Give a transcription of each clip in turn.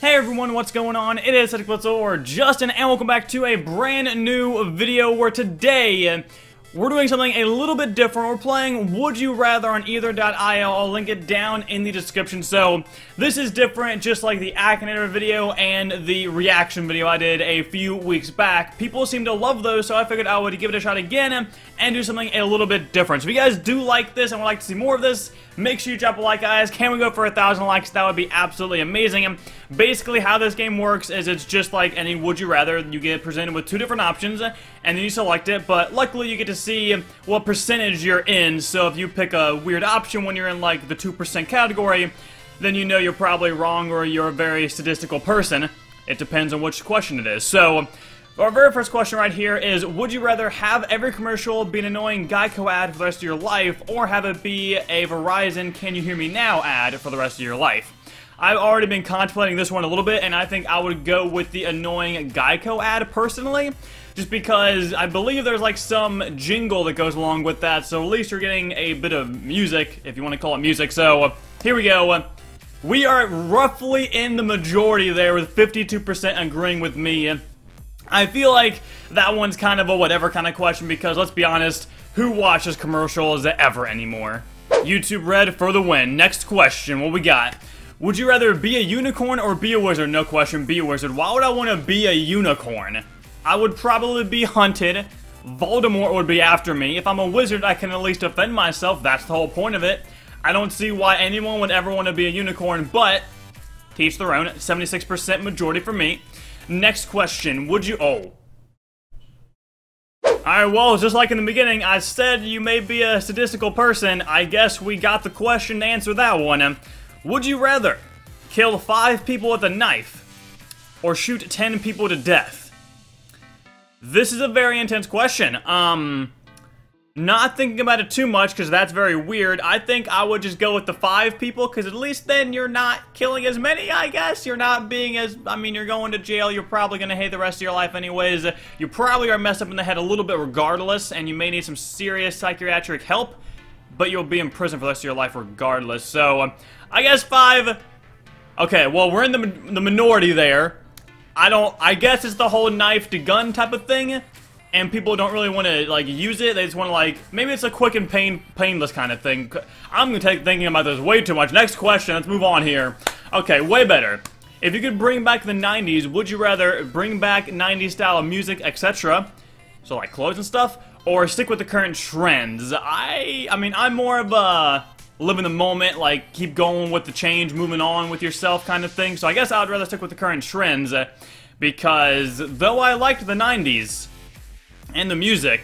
Hey everyone, what's going on? It is Sadbot or Justin, and welcome back to a brand new video where today we're doing something a little bit different. We're playing Would You Rather on either.io. I'll link it down in the description. So this is different, just like the Akinator video and the reaction video I did a few weeks back. People seem to love those, so I figured I would give it a shot again and do something a little bit different. So if you guys do like this and would like to see more of this, make sure you drop a like, guys. Can we go for 1,000 likes? That would be absolutely amazing. And basically how this game works is it's just like any Would You Rather. You get presented with two different options, and then you select it, but luckily you get to see what percentage you're in. So if you pick a weird option when you're in like the 2% category, then you know you're probably wrong or you're a very statistical person. It depends on which question it is. So our very first question right here is, would you rather have every commercial be an annoying Geico ad for the rest of your life, or have it be a Verizon Can You Hear Me Now ad for the rest of your life? I've already been contemplating this one a little bit, and I think I would go with the annoying Geico ad personally, just because I believe there's like some jingle that goes along with that, so at least you're getting a bit of music, if you want to call it music. So here we go. We are roughly in the majority there, with 52% agreeing with me. I feel like that one's kind of a whatever kind of question because, let's be honest, who watches commercials ever anymore? YouTube Red for the win. Next question, what we got? Would you rather be a unicorn or be a wizard? No question, be a wizard. Why would I want to be a unicorn? I would probably be hunted. Voldemort would be after me. If I'm a wizard, I can at least defend myself. That's the whole point of it. I don't see why anyone would ever want to be a unicorn, but to each their own. 76% majority for me. Next question, would you... Oh. Alright, well, just like in the beginning, I said you may be a statistical person. I guess we got the question to answer that one. Would you rather kill 5 people with a knife or shoot 10 people to death? This is a very intense question. Not thinking about it too much, because that's very weird. I think I would just go with the 5 people, because at least then you're not killing as many, I guess. You're not being as... I mean, you're going to jail. You're probably going to hate the rest of your life anyways. You probably are messed up in the head a little bit regardless, and you may need some serious psychiatric help, but you'll be in prison for the rest of your life regardless. So, I guess 5... Okay, well, we're in the minority there. I guess it's the whole knife to gun type of thing. And people don't really want to, like, use it. They just want to, like, maybe it's a quick and painless kind of thing. I'm going to take thinking about this way too much. Next question, let's move on here. Okay, way better. If you could bring back the 90s, would you rather bring back 90s style music, etc., so like clothes and stuff, or stick with the current trends? I mean, I'm more of a live in the moment, like, keep going with the change, moving on with yourself kind of thing. So I guess I would rather stick with the current trends, because though I liked the 90s, and the music,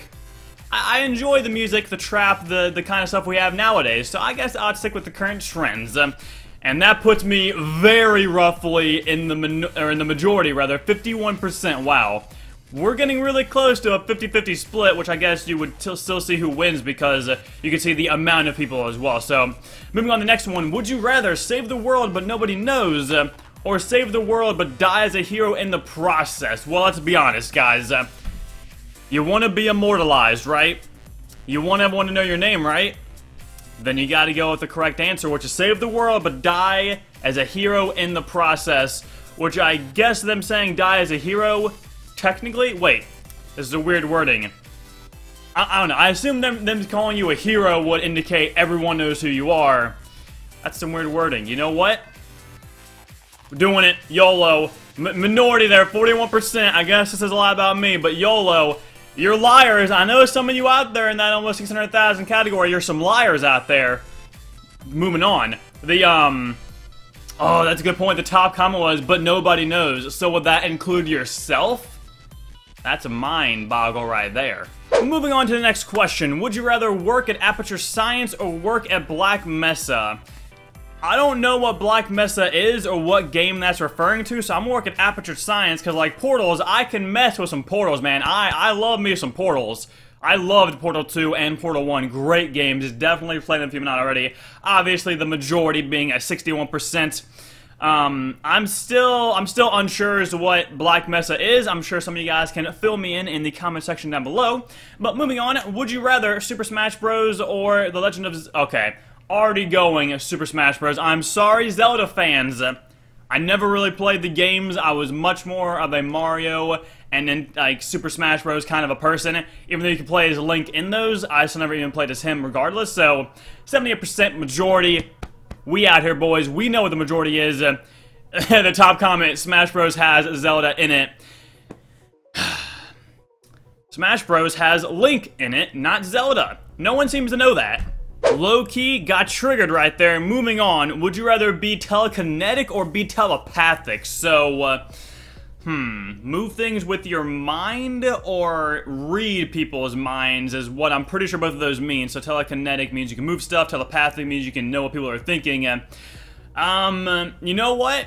I enjoy the music, the trap, the kind of stuff we have nowadays, so I guess I'd stick with the current trends. And that puts me very roughly in the majority, rather, 51%. Wow. We're getting really close to a 50-50 split, which I guess you would still see who wins, because you can see the amount of people as well. So, moving on to the next one. Would you rather save the world but nobody knows, or save the world but die as a hero in the process? Well, let's be honest, guys. You want to be immortalized, right? You want everyone to know your name, right? Then you gotta go with the correct answer, which is save the world, but die as a hero in the process. Which I guess them saying die as a hero, technically... Wait, this is a weird wording. I don't know, I assume them calling you a hero would indicate everyone knows who you are. That's some weird wording. You know what? We're doing it. YOLO. Minority there, 41%. I guess this says a lot about me, but YOLO. You're liars. I know some of you out there in that almost 600,000 category, you're some liars out there. Moving on. Oh, that's a good point. The top comment was, but nobody knows. So would that include yourself? That's a mind boggle right there. Moving on to the next question. Would you rather work at Aperture Science or work at Black Mesa? I don't know what Black Mesa is or what game that's referring to, so I'm working Aperture Science, because like Portals, I can mess with some Portals, man. I love me some Portals. I loved Portal 2 and Portal 1. Great games. Definitely played them if you've not already. Obviously, the majority being at 61%. I'm still unsure as to what Black Mesa is. I'm sure some of you guys can fill me in the comment section down below. But moving on, would you rather Super Smash Bros. Or The Legend of... Okay. Already going Super Smash Bros. I'm sorry, Zelda fans. I never really played the games. I was much more of a Mario and then like Super Smash Bros. Kind of a person. Even though you can play as Link in those, I still never even played as him regardless. So 78% majority. We out here, boys. We know what the majority is. The top comment, Smash Bros. Has Zelda in it. Smash Bros. Has Link in it, not Zelda. No one seems to know that. Low-key got triggered right there. Moving on, would you rather be telekinetic or be telepathic? So, move things with your mind or read people's minds is what I'm pretty sure both of those mean. So telekinetic means you can move stuff, telepathic means you can know what people are thinking. You know what?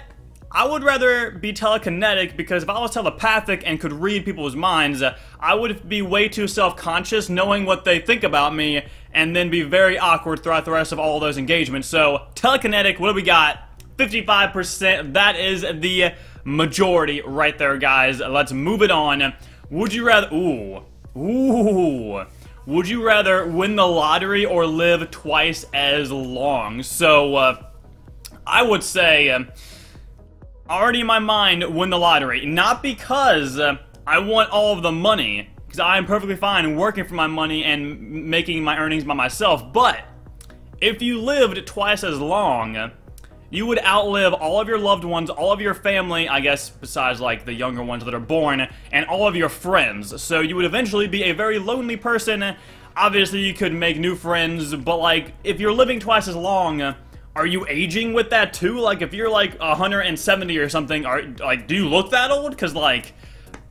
I would rather be telekinetic because if I was telepathic and could read people's minds, I would be way too self-conscious knowing what they think about me and then be very awkward throughout the rest of all those engagements. So, telekinetic, what do we got? 55%. That is the majority right there, guys. Let's move it on. Would you rather... Would you rather win the lottery or live twice as long? So, I would say... already in my mind, win the lottery. Not because I want all of the money, because I am perfectly fine working for my money and making my earnings by myself, but if you lived twice as long, you would outlive all of your loved ones, all of your family, I guess, besides, like, the younger ones that are born, and all of your friends. So you would eventually be a very lonely person. Obviously, you could make new friends, but, like, if you're living twice as long... are you aging with that too? Like, if you're like 170 or something, do you look that old? Because, like,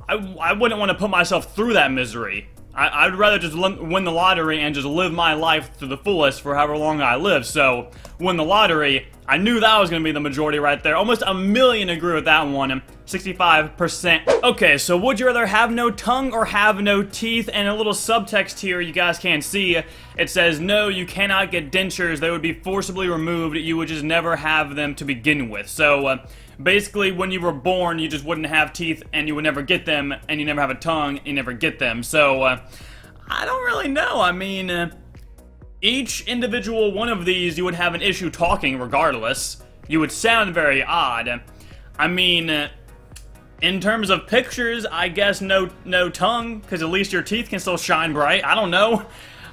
I wouldn't want to put myself through that misery. I'd rather just win the lottery and just live my life to the fullest for however long I live. So, win the lottery. I knew that was going to be the majority right there. Almost a million agree with that one. 65%. Okay, so would you rather have no tongue or have no teeth? And a little subtext here you guys can't see. It says, no, you cannot get dentures. They would be forcibly removed. You would just never have them to begin with. So, basically, when you were born, you just wouldn't have teeth and you would never get them. And you never have a tongue, you never get them. So, I don't really know. I mean... each individual one of these, you would have an issue talking regardless. You would sound very odd. I mean, in terms of pictures, I guess no tongue, because at least your teeth can still shine bright. I don't know.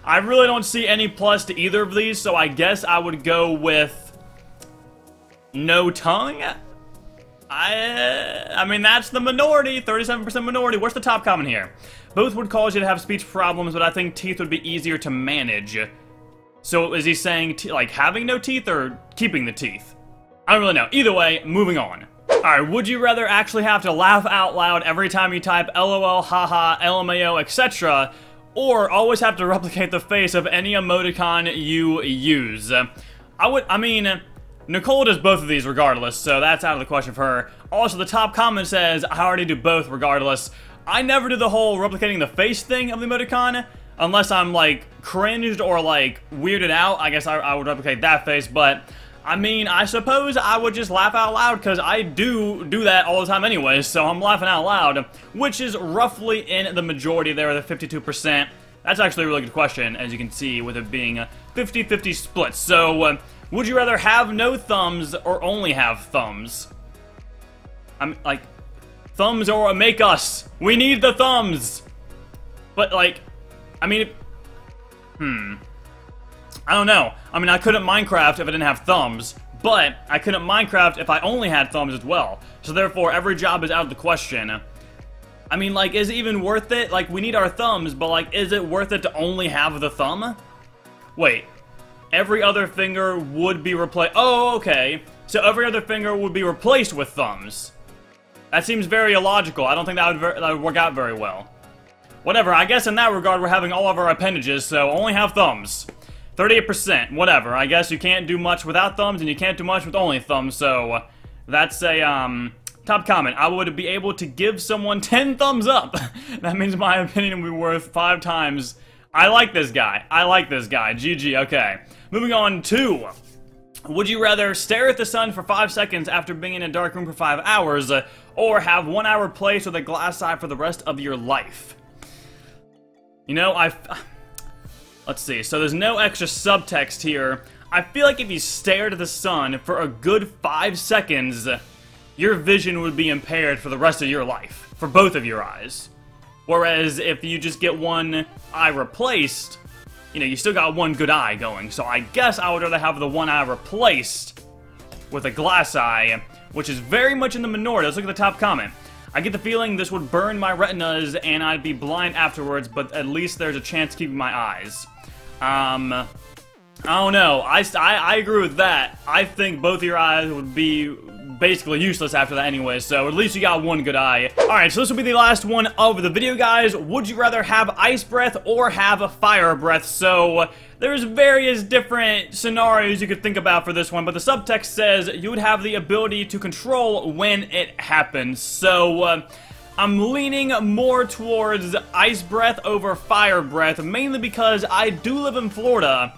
I really don't see any plus to either of these, so I guess I would go with no tongue. I mean, that's the minority, 37% minority. What's the top comment here? Both would cause you to have speech problems, but I think teeth would be easier to manage. So is he saying, like, having no teeth or keeping the teeth? I don't really know. Either way, moving on. Alright, would you rather actually have to laugh out loud every time you type LOL, haha, LMAO, etc., or always have to replicate the face of any emoticon you use? I mean, Nicole does both of these regardless, so that's out of the question for her. Also, the top comment says, I already do both regardless. I never do the whole replicating the face thing of the emoticon, unless I'm, like, cringed or, like, weirded out. I guess I would replicate that face, but, I mean, I suppose I would just laugh out loud, because I do that all the time anyways, so I'm laughing out loud, which is roughly in the majority there, the 52%. That's actually a really good question, as you can see, with it being a 50-50 split. So, would you rather have no thumbs or only have thumbs? I'm, like, thumbs or make us. We need the thumbs. But, like, I mean, I don't know. I mean, I couldn't Minecraft if I didn't have thumbs, but I couldn't Minecraft if I only had thumbs as well. So therefore, every job is out of the question. I mean, like, is it even worth it? Like, we need our thumbs, but, like, is it worth it to only have the thumb? Wait. Every other finger would be replaced. Oh, okay. So every other finger would be replaced with thumbs. That seems very illogical. I don't think that would work out very well. Whatever, I guess in that regard, we're having all of our appendages, so only have thumbs. 38%, whatever. I guess you can't do much without thumbs, and you can't do much with only thumbs, so that's a, top comment. I would be able to give someone 10 thumbs up. That means my opinion would be worth 5 times. I like this guy. I like this guy. GG, okay. Moving on to... would you rather stare at the sun for 5 seconds after being in a dark room for 5 hours, or have 1 hour placed with a glass eye for the rest of your life? You know, let's see, so there's no extra subtext here. I feel like if you stared at the sun for a good 5 seconds, your vision would be impaired for the rest of your life, for both of your eyes. Whereas if you just get one eye replaced, you know, you still got one good eye going. So I guess I would rather have the one eye replaced with a glass eye, which is very much in the minority. Let's look at the top comment. I get the feeling this would burn my retinas and I'd be blind afterwards, but at least there's a chance keeping my eyes. I don't know. I agree with that. I think both of your eyes would be basically useless after that anyway, so at least you got one good eye. Alright, so this will be the last one of the video, guys. Would you rather have ice breath or have a fire breath? So there's various different scenarios you could think about for this one, but the subtext says you would have the ability to control when it happens. So I'm leaning more towards ice breath over fire breath, mainly because I do live in Florida.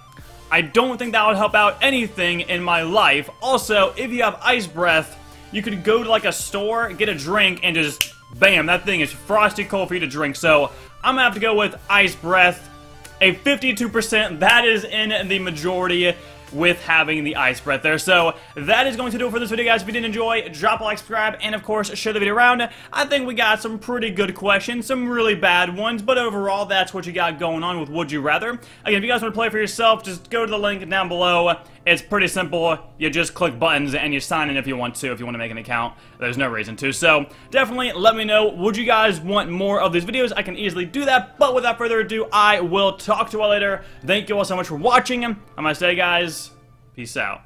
I don't think that would help out anything in my life. Also, if you have ice breath, you could go to like a store, get a drink, and just bam, that thing is frosty cold for you to drink. So I'm gonna have to go with ice breath. A 52%, that is in the majority with having the ice breath there. So that is going to do it for this video, guys. If you did enjoy, drop a like, subscribe, and of course share the video around. I think we got some pretty good questions, some really bad ones, but overall that's what you got going on with Would You Rather. Again, if you guys want to play for yourself, just go to the link down below. It's pretty simple. You just click buttons and you sign in if you want to make an account. There's no reason to. So definitely let me know, would you guys want more of these videos? I can easily do that, but without further ado, I will talk to you all later. Thank you all so much for watching. I'm gonna say, guys, peace out.